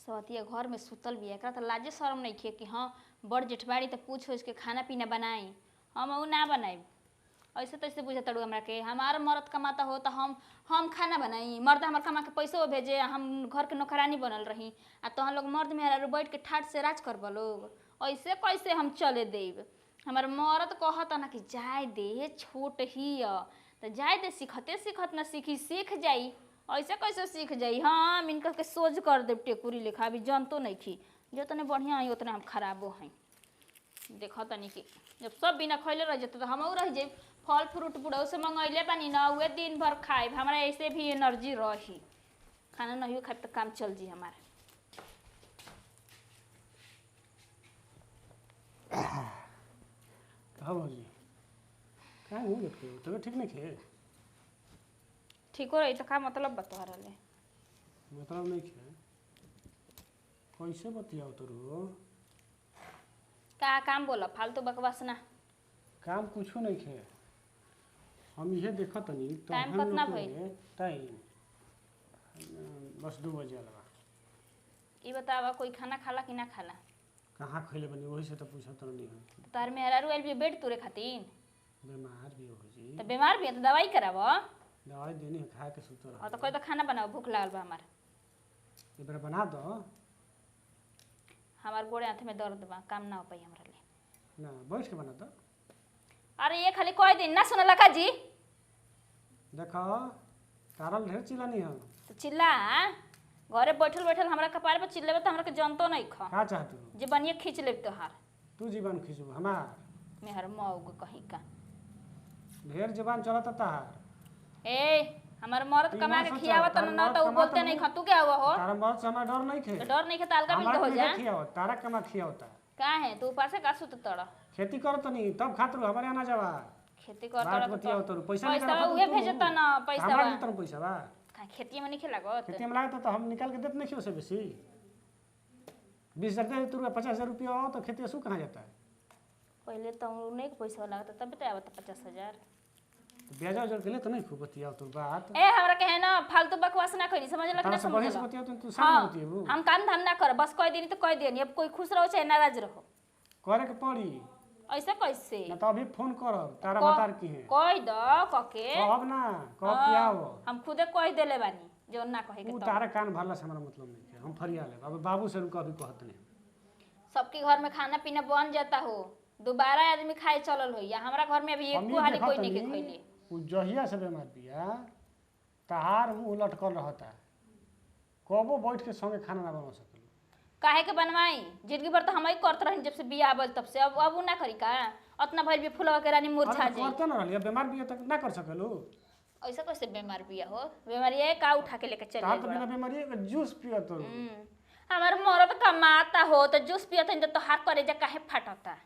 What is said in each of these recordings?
सवतिया घर में सुतल भी एकरा तो लाजे शर्म नहीं खे कि हाँ बड़ जेठबाड़ी तो पूछो इसके खाना पीना बनाई हम ऊ ना बनाई ऐसे तैसे बुझे तड़ू हमरा के हमार मर्द कमाता हो तो हम खाना बनाई मर्द हमार कमा के पैसो भेजे हम घर के नौकरानी बनल रही आ तहन लोग मर्द में बैठ के ठाट से राज करब लोग ऐसे कैसे हम चले देब हमार मर्द कहता ना कि जाए दे छोट ही तो जाए दे सीखते सीखत ना सीखी सीख जाई ऐसे कैसे सीख जाई हाँ इनका के सोच कर दे टेकुरी लेखा अभी जनतो नहीं खी जो तने बढ़िया है उतने हम खराबो हैं देखो तनी कि जब सब बिना खैले रह जते तो हम रह जाए फल फ्रूट बुढ़ऊ से मंगैले बानी ना उहे दिन भर खाए हमारा ऐसे भी एनर्जी रही खाना नहीं खाए तो काम चल जी हमारा कहा भौजी कहाँ नहीं लटके तबीयत ठीक नहीं खे ठीक हो रही तो का मतलब बता रहे मतलब नहीं खे कैसे बतियाओ तो रो का काम बोला फालतू बकवास ना काम कुछो नहीं खे हम ये देखत नहीं तो टाइम हम कितना लोग भइल? के टाइम बस 2 बजे अलवा ये बतावा कोई खाना खाला कि ना खाला कहाँ खैले बनी वही से तो पूछत नहीं हम तार में हरारू आइल भी बेड तुरे खातिर बीमार भी हो जी तो बीमार भी है तो दवाई करावो दवाई देनी है खा के सुतर और तो कोई तो खाना बनाओ भूख लागल बा हमार एक बार बना दो हमार गोड़े हाथ में दर्द बा काम ना हो पाई हमरा ले ना बैठ के बना दो अरे ये खाली कह दिन ना सुनला का जी देखो तारल ढेर चिल्लानी है तो चिल्ला घरे बैठल बैठल हमरा कपार पे चिल्लेबे तो हमरा के जनतो नहीं खा का चाहत हो जे बनिए खींच लेब तोहार तू जीवन खींचू हमार मेहर मौग कहीं का ढेर जबान चलता तार ए हमार मर्द ई कमा ना के सोचा, खियावत तार ना मर्द तो उ कमाता बोलते नहीं नहीं। खा तू क्या हुआ हो तारा मर्द से हमारा डर नहीं खे तो डर नहीं खाता अलगा मिलते हो हमारा जा नहीं खियाओ तारा कमा खियाओता का है तू ऊपर से का सुत तड़ा खेती करत नहीं तब खातिर हमारे आना जावा खेती कर बात तड़ा बतियाओ तो पैसा पैसा उहे भेजता ना पैसा हमारा देता पैसा बा खेती में नहीं खिलागत खेती में लागत तो हम निकाल के देते नहीं खियो से बेसी 20,000 दे तू 50,000 रुपया हो तो खेती सु कहाँ जाता है पहले तो नहीं पैसा लगता तब तो आवत 50,000 तो ब्याजा उजर के लिए तो नहीं खूब बतियाओ तोर बात ए हमरा के है ना फालतू बकवास ना करी समझ लग तारा ना से समझ बढ़िया से बतियाओ तू सामने बतियाबू हम काम धाम ना कर बस कह देनी तो कह देनी अब कोई खुश रहो चाहे नाराज रहो करे के पड़ी ऐसे कैसे ना तो अभी फोन करब तारा बतार की है कह दो कके कहब ना कहब कि आओ हम खुदे कह देले बानी जो ना कहे के ऊ तो तारा कान भरला से हमारा मतलब नहीं है हम फरिया ले अब बाबू से रुका अभी कहत नहीं सबके घर में खाना पीना बन जाता हो दोबारा आदमी खाए चलल हो या हमरा घर में अभी एक हाली कोई नहीं के खइले ऊ जहिया से बीमार बिया तहार मुंह लटकल रहता कबो बैठ के संगे खाना ना बना सकल काहे के बनवाई जिंदगी भर तो हम ही करत रही जब से बियाह आवल तब से अब उ ना करी का उतना भइल भी फुलवा के रानी मुरझा अरे जाई करते ना रहलिया बीमार बिया तक ना कर सकलू ऐसे कैसे बीमार बिया हो बीमारी है का उठा के लेके चले तार तो बिना बीमारी के जूस पिया तो हमार मरद कमाता हो तो जूस पियत है तो हाथ करे जा काहे फाटता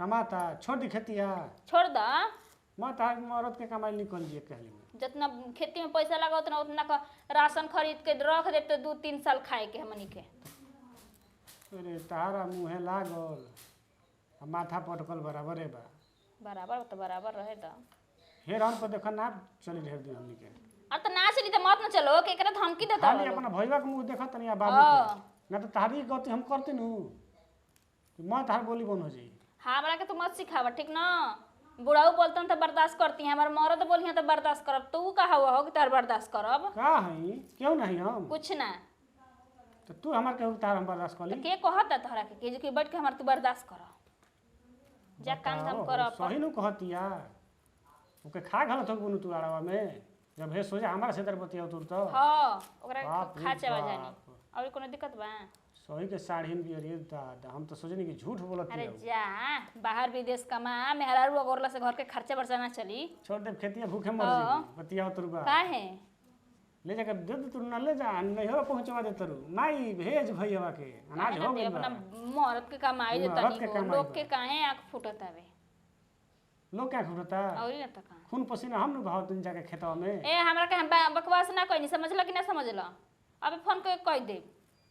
कमाता छोड़ दी खेतिया छोड़ द मत आज मरद के कमाई निकल जिए कहली में जितना खेती में पैसा लगा उतना का राशन खरीद के रख दे तो 2-3 साल खाए के हमनी के अरे तारा मुँहे लागल आ माथा पटकल बराबरे बा बराबर तो बराबर रहे द हेर हम पर देखा ना चली ढेर दिन हमनी के और तो ना चली तो मत न चलो के एकरा धमकी देता खाली अपना भैया के मुंह देखत नहीं बाबू के ना तो तारी गति हम करते नु मैं तार बोली बन हो जाई हमरा के तो मत सिखावा ठीक ना बुढ़ाऊ बोलतन तो बर्दाश्त करती है हमार मरद बोलिए तो बर्दाश्त करब तू कहा हुआ हो कि तार बर्दाश्त करब का है क्यों नहीं हम कुछ ना तो तू हमार के तार हम बर्दाश्त कर तो ली के कहता तोहरा के जो कि बैठ के हमार तू बर्दाश्त कर जा काम धाम कर सही नु कहतिया ओके खा घल थक बुनु तू आड़वा में जब हे सोचा हमारा से बतिया तू तो हां ओकरा बाप रे खा चावा बाप। जानी और कोनो दिक्कत बा सही के साड़ी में भी अरे दादा हम तो सोचनी कि झूठ बोलत अरे है जा बाहर विदेश कमा मेहरारू अगोरला से घर के खर्चा बर्चा ना चली छोड़ दे खेतिया भूखे मर हाँ। जी बतिया तू बा का है ले जाकर दे दे तू ना ले जा नहीं हो पहुंचवा दे तरू माई भेज भैया के अनाज हो गई अपना मरद के कमाई देता मरद के नहीं कमाई लोग बा। के काहे आंख फुटत हवे लोग क्या खुरता और ना त का खून पसीना हम नु भाव तुम जाके खेतवा में ए हमरा के हम बकवास ना कहनी समझला कि ना समझला अबे फोन के कह दे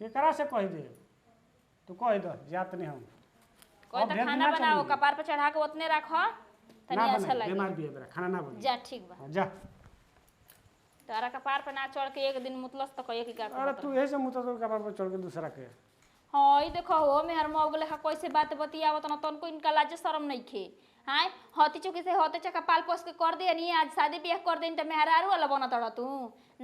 एकरा से कह दे तू कह दो जात नहीं हम कोई अब तो ढेर दिन खाना ना बनाओ चली। कपार पे चढ़ा के उतने रखो ना तनी अच्छा बने लगे बीमार भी है बेरा खाना ना बने जा ठीक बा जा तारा कपार पे ना चढ़ के एक दिन मुतलस तो कहिए कि का अरे तू यही से मुँह तो कपार पर चढ़ के दूसरा के हाँ ई देखो हो मेहर मौग लेखा कैसे बात बतियावत न तनको इनका लाज शरम नहीं खे हाय हती चुकी से होते चका पाल पोस के कर दे नहीं आज शादी ब्याह कर देनी तो मेहरारू वाला बनत रह तू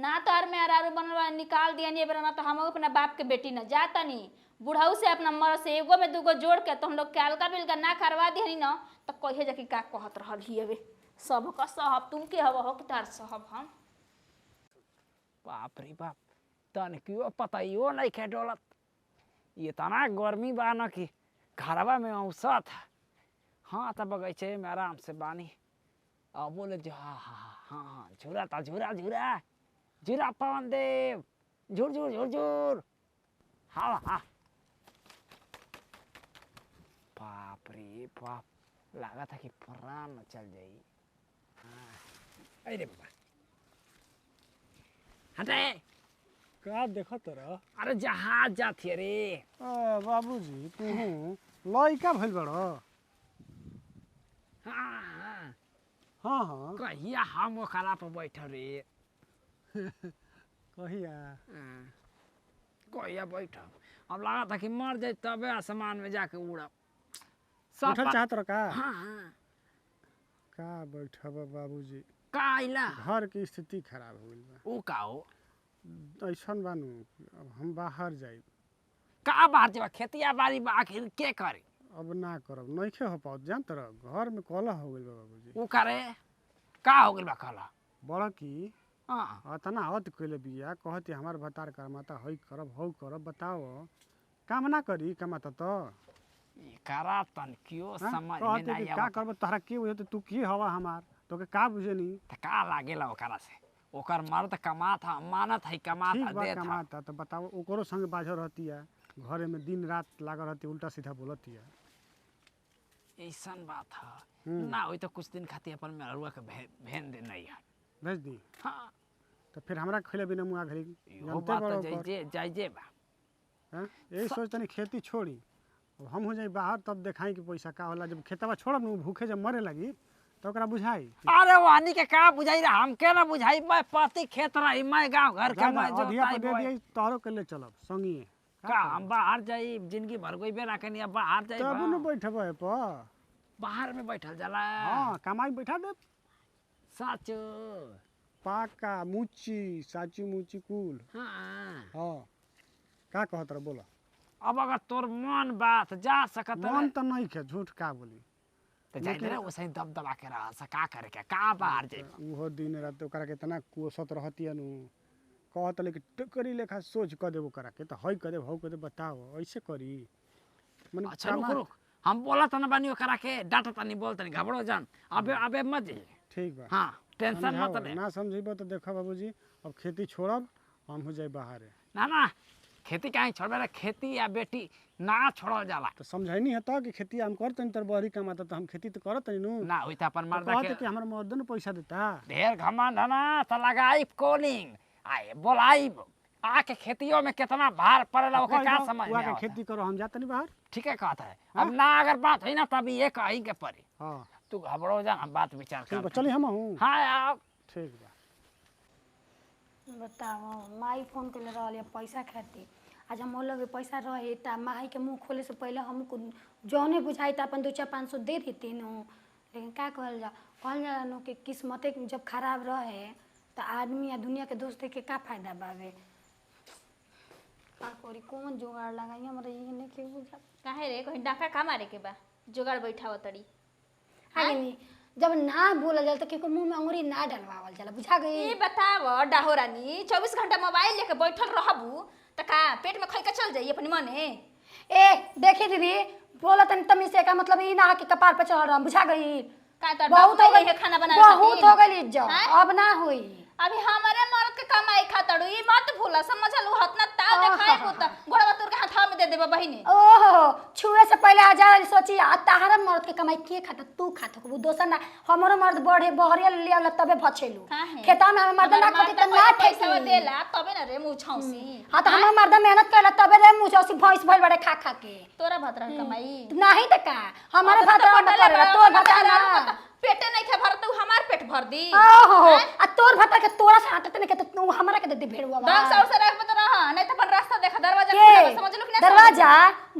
ना तो और मेहरारू बनवा निकाल दिया नहीं बेरा ना तो हम अपना बाप के बेटी न जाता नहीं बुढ़ाऊ से अपना मर से एगो में दूगो जोड़ के तो हम लोग के अलगा बिलगा ना करवा दिहनी न तो कहे जाके का कहत रहल ही अबे सब का सहब तुम के हव हो कि तार सहब हम बाप रे बाप तन क्यों पताइयो नहीं खे डोलत ये तना गर्मी बा न कि घरवा में औसत हाँ तब बगीचे में आराम से बानी अब बोले जो हाँ हाँ हाँ हाँ झूरा था झूरा झूरा झूरा पवन देव झूर झूर झूर झूर हाँ हाँ बाप रे बाप लगा था कि प्राण चल जाई हाँ अरे बाबा हटे का देखत रह अरे जहाज जाती रे बाबूजी तू लइका भइल बड़ हाँ हाँ हाँ हाँ कहिया हम ओकरा पर बैठल रे कहिया हाँ, कहिया बैठल अब लगा था कि मर जाए तबे आसमान में जाके उड़ब बैठल चाहत रह का हाँ हाँ का बैठब बाबूजी का आइला घर की स्थिति खराब हो गइल बा ऊ का हो ऐसन बानू अब हम बाहर जाई का बाहर जब खेतिया बाड़ी बा आखिर के करे अब ना करब नइखे हो पाओ जान तरह घर में कलह हो गइल बा बाबूजी ऊ करे का हो गइल बा कहला बड़ की हाँ अतना हद कइले बिया कहती हमार भतार करमाता हई करब हौ करब बताओ काम ना करी कमाता तो ये करा तन क्यों हाँ? समझ में कहती नहीं कि का करब तोहरा के बुझे तो तू की हवा हमार तोके का बुझे नी त का लागेला ओकरा से ओकर मर्द कमात है मानत है कमात ठीक है बा देत है कमाता तो बताओ ओकरो संग बाझल रहती है घरे में दिन रात लागल रहती उल्टा सीधा बोलती है ऐसन बात है ना होई तो कुछ दिन खातिर अपन मेहरुआ के भेन दे नहीं है भेज दी हाँ तो फिर हमरा खिले बिना मुआ घरी यो बात तो जाइजे बा हैं यही सोचतनी खेती छोड़ी अब हम हो जाई बाहर तब देखाई कि पैसा का होला जब खेतवा छोड़ब न भूखे जब मरे लगी तो ओकरा बुझाई अरे वानी के का बुझाई रहा हमके ना बुझाई मैं पति खेत रही मैं गांव घर के मैं अधिया जोताई पर दे बोई। दिए तोहरो के ले चलब संगी का हम बाहर जाई जिंदगी भर कोई बेरा के नहीं बाहर जाई तब न बैठब पर बाहर में बैठल जाला हां कमाई बैठा दे साचो पाका मुची साची मुची कुल हाँ हां का कहत रह बोला अब अगर तोर मन बात जा सकत मन तो नहीं खे झूठ का बोली तो जाई रे वैसे दब दबा के रहा सा का करे के का बाहर जाई उहो दिन रात ओकरा के तना कोसत रहती नु कहत ले कि टकरी लेखा सोच क देबो करा के तो हई क दे हौ क दे बताओ ऐसे करी मन अच्छा रुक रुक हम बोला त न बानी ओकरा के डाटा तनी बोल तनी घबरो जान अबे अबे मत जी ठीक बा हां टेंशन मत ले ना समझिबो तो देखो बाबूजी अब खेती छोड़ब हम हो जाए बाहर ना ना खेती काहे छोड़बे रे खेती या बेटी ना छोड़ल जाला तो समझाई नहीं है कि खेती हम करतनी तर बहरी कमाता तो हम खेती तो करतनी नु ना होई त अपन मर्दा कहते के कि हमर मर्द ने पैसा देता ढेर घमंड है ना त लगाई कॉलिंग आए बोलाई आके खेतियों में कितना भार पड़ेला ओके का समझ में के आवता खेती करो हम जातनी बाहर ठीक है कहता है अब ना अगर बात हुई ना तभी ये कहीं के पड़ी हां तू घबरो जा हम बात विचार ठीक बा कर चली हम हूं हां आओ ठीक बा बताओ माई फोन कर रहा पैसा खातिर आज हम लगे पैसा रहे तो माई के मुंह खोले से पहले हमको जौने बुझाई तो अपन 200-500 दे देते नो लेकिन क्या कहल जा नो कि किस्मत जब खराब रहे तो आदमी या दुनिया के दोस्त के का फायदा बावे का करी कौन जुगाड़ लगाई हमरा ये नहीं के बुझा काहे रे कहीं डाका का मारे के बा जुगाड़ बैठाव तड़ी आगे नहीं जब ना बोलल जाला तो केको मुंह में अंगुरी ना डलवावल जाला बुझा गई ई बताव डाहोरानी 24 घंटा मोबाइल लेके बैठल रहबू त का पेट में खई के चल जाई अपनी मने ए देखी दीदी बोला तनी तमी से का मतलब ई ना कि कपार पे चढ़ रहा बुझा गई का तो बहुत हो गई है खाना बना बहुत हो गई इज्जत अब ना हुई अभी हमारे मर्द के कमाई खातड़ू ई मत भूला समझलू हतना ताव देखाए को त गोड़वा तोर के हाथ में दे दे देबा बहिनी ओहो छुए से पहले 1000 सोची आ ताहरा मर्द के कमाई के खाता तू खाता वो दोसर ना हमरो मर्द बढ़े बहरिया ले आवला तबे भछेलू काहे? खेता में हम मर्द ना खाती त ना पैसा ठेकी देला तबे ना रे मुंह छौसी हां त हम मर्द मेहनत करला तबे रे मुझे भैंस भइल बड़े खा खा के तोरा भतरा कमाई नहीं त का हमारे भाता में करेला तोर भाता ना पेटे नहीं खा भर तू हमार पेट भर दी ओहो आ तोर भाता के तोरा से हाथ नहीं के तू हमरा के दे दे भेड़वा ढंग से और रख मत रहा नहीं तो अपन रास्ता देखा दरवाजा के खुला बा, समझ लो कि ना दरवाजा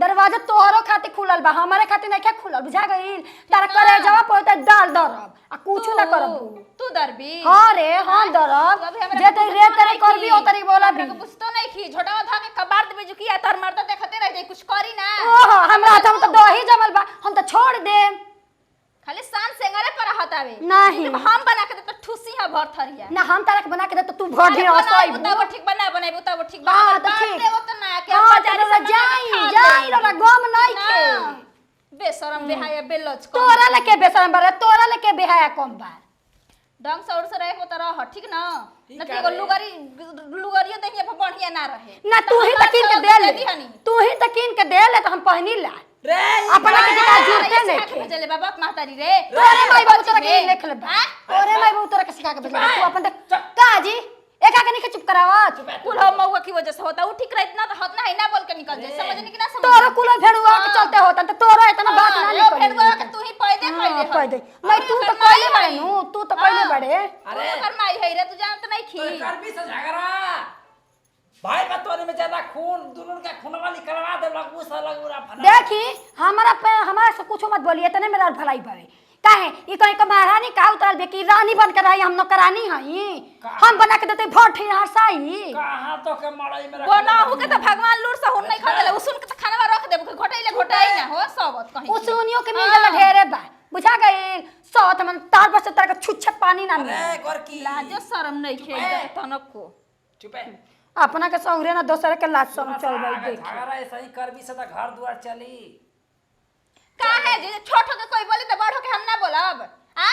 दरवाजा तोहरो खातिर खुलल बा हमारे खातिर नहीं क्या खुलल बुझा गइल तारा करे जवा पड़ते दाल दरब आ कुछ ना करब तू दरबी हां रे हां दरब जे ते रे तेरे करबी ओ तरी बोला भी कुछ तो नहीं की झोटावा धा के कबाड़ देबे जो किया तार मर्द देखते रह जाई कुछ करी ना ओहो हमरा हम तो दही जमल बा हम तो छोड़ दे खाली शान सेंगरे पर हटावे नहीं। हम बना के दे तो ठुसी है भर थरिया ना हम तारा के बना के दे तो तू भर ढेर हसई तब ठीक बना बनाई तब ठीक हां तो बात ठीक देबो तो ना के हां बाजार तेरा से जाई रो गम नहीं खे बेशरम बेहाया बेलच को तोरा लेके बेशरम बारे तोरा लेके बेहाया कम बा ढंग से और से रहे को तरह ठीक ना ठीक न है कि रे। लुगरियो देखिए पर बढ़िया ना रहे ना तू ही हमरा तकीन के सब दे ले दिहनी। तू ही तकीन के दे ले तो हम पहनी ला रे अपना के जगह जुड़ते ऐसे नहीं सिखा के थे भेजले बाबा महतारी रे तोरे माई बाबू तोरा के लिख ले हाँ? तोरे माई बाबू तोरा के सिखा के भेज तू अपन देख का जी एका के नहीं चुप करावत कुल हम मौका की वजह से होता वो ठीक रहा इतना तो होता है ना बोल के निकल जाए समझ नहीं कि ना समझ तोरो कुलो भेड़ुआ के चलते होता तो तोरो इतना बात ना निकल फिर वो कि तू ही पैदे हाँ, पहले कह दे नहीं तू तो पहले बड़े नु तू तो पहले बड़े अरे फरमाई है रे तू जानत नहीं तो खी कर भी से झगड़ा भाई बा तोरे में ज्यादा खून दुल्हन का खूनवा निकलवा दे लगू सा लगूरा फना देखी हमारा से कुछ मत बोलिए तने मेरा भलाई बावे काहे ई कहीं का महारानी का उतरल बे की रानी बन के रही हम नौकरानी हई हम बना के देते भट हसाई कहां तो के मड़ई में वो ना हो के तो भगवान लूर से हुन नहीं खा देले उसन के तो खाना रख देब घोटाइले घोटाई ना हो सबत कहीं उसुनियों के मिल गला ढेरे बा बुझा गई सौत मन तार बस तार का छुच्छे पानी ना मिले अरे गोर की लाजो शर्म नहीं खे तनक को चुप है अपना के सौरे ना दोसर के लाज सब चल गई देख झगड़ा ऐसा ही कर भी से तो घर द्वार चली का है जे छोट हो के कोई बोले तो बड़ हो के हम ना बोलब आ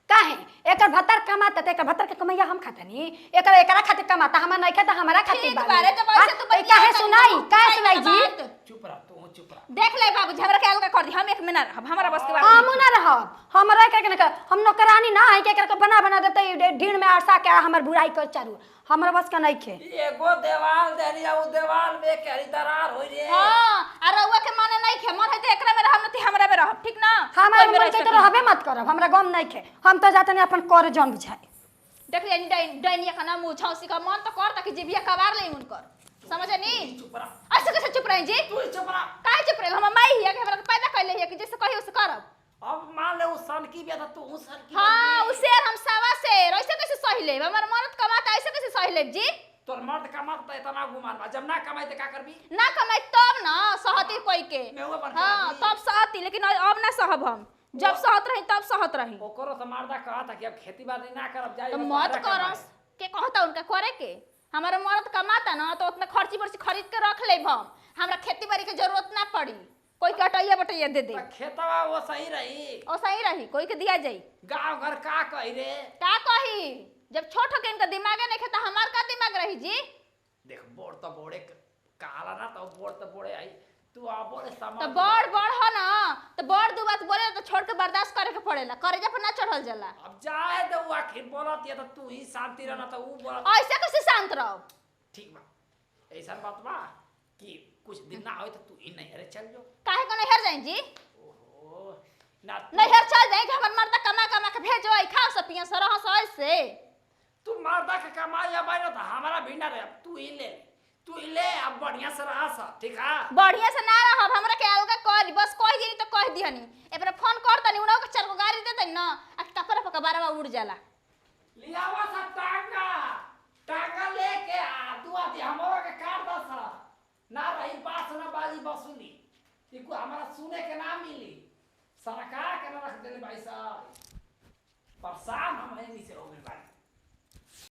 काहे एकर भतर कमाता त एकर भतर के कमैया हम खातनी एकर एकरा खातिर कमाता हमरा नहीं खाता हमरा खातिर ठीक बारे जब ऐसे तू बतिया काहे सुनाई जी चुप रह तू चुप रह देख ले बाबू झगड़ा के अलग कर दी हम एक मिनट हमारा बस के बात हम ना रहब हमरा के ना हम नौकरानी ना है के एकरा के बना देते ढीड़ में आरसा के हमर बुराई कर चारू हमरा बस का नहीं खे एगो देवाल देनी उ देवाल में केरी दरार होई रे हां आ रउआ के माने नहीं खे मन है तो एकरा में रहब नहीं हमरा में रहब ठीक ना हमरा कोई मेरा मन के तो रहबे मत करब हमरा गम नहीं खे हम तो जाते नहीं अपन कर जन बुझाए देख ले डाइनिया का नाम छौसी का मन तो कर ताकि जीविया कबार ले उनकर समझे नी चुप रह ऐसे कैसे चुप रही जी तू चुप रह काहे चुप रही हम माई हिया के हमरा के पैदा कैले हिया कि जैसे कहियो से करब अब मान ले उ सन की भी था तू उ सन की हां उसे हम सावा से ऐसे कैसे सही ले हमर मरद कमाता ऐसे कैसे सही ले जी तोर मर्द कमाता इतना गुमान बा जब ना कमाई त का करबी ना कमाई तब ना सहती कोई के मेहुआ बन हां तब सहती लेकिन अब ना सहब हम जब सहत रही तब सहत रही ओकरो से मर्दा कहा था कि अब खेती बाड़ी ना करब जाई तो मत करस के कहता उनका करे के हमारा मर्द कमाता ना तो उतना खर्ची बर्ची खरीद के रख ले हम हमरा खेती बाड़ी के जरूरत ना पड़ी कोई के हटाइया बटैया दे दे खेतवा वो सही रही ओ सही रही कोई के दिया जाई गांव घर का कही रे का कही जब छोट के इनका दिमागे नहीं खाता हमार का दिमाग रही जी देख बोर तो बोड़े काला ना तो बोर तो बोड़े आई तू आ बोले तो सामान बड़ हो ना तो बड़ दू बात बोले तो छोड़ के बर्दाश्त करे के पड़ेला करे पर ना चढ़ल जाला अब जाए तो वो आखिर बोलत ये तो तू ही शांति रहना तो वो बोलत ऐसे कैसे शांत रहो ठीक बा ऐसा बात बा कि कुछ दिन ना होए तो तू ही नहीं अरे चल जो काहे को नहर जाई जी ओहो ना नहर चल जाई कि हमर मर्द कमा कमा के भेजो आई खा सब पिया सरह सह से तू मर्दा के कमाई अब आइलो तो हमारा भी ना रे तू ही ले अब बढ़िया से रहा सा ठीक है बढ़िया से ना रहब हमरा के अलगा कर बस कह दी तो कह दिहनी एपर फोन कर तनी उनो के चार गो गाड़ी दे तनी ना आ कपड़ा पका बारवा उड़ जाला लियावा सा टांगा लेके आ तू आती हमरो के काट दस ना रही बात ना बाजी बसुली इको हमारा सुने के ना मिली सरकार के ना रख देले भाई साहब परेशान हम है नी से हो गए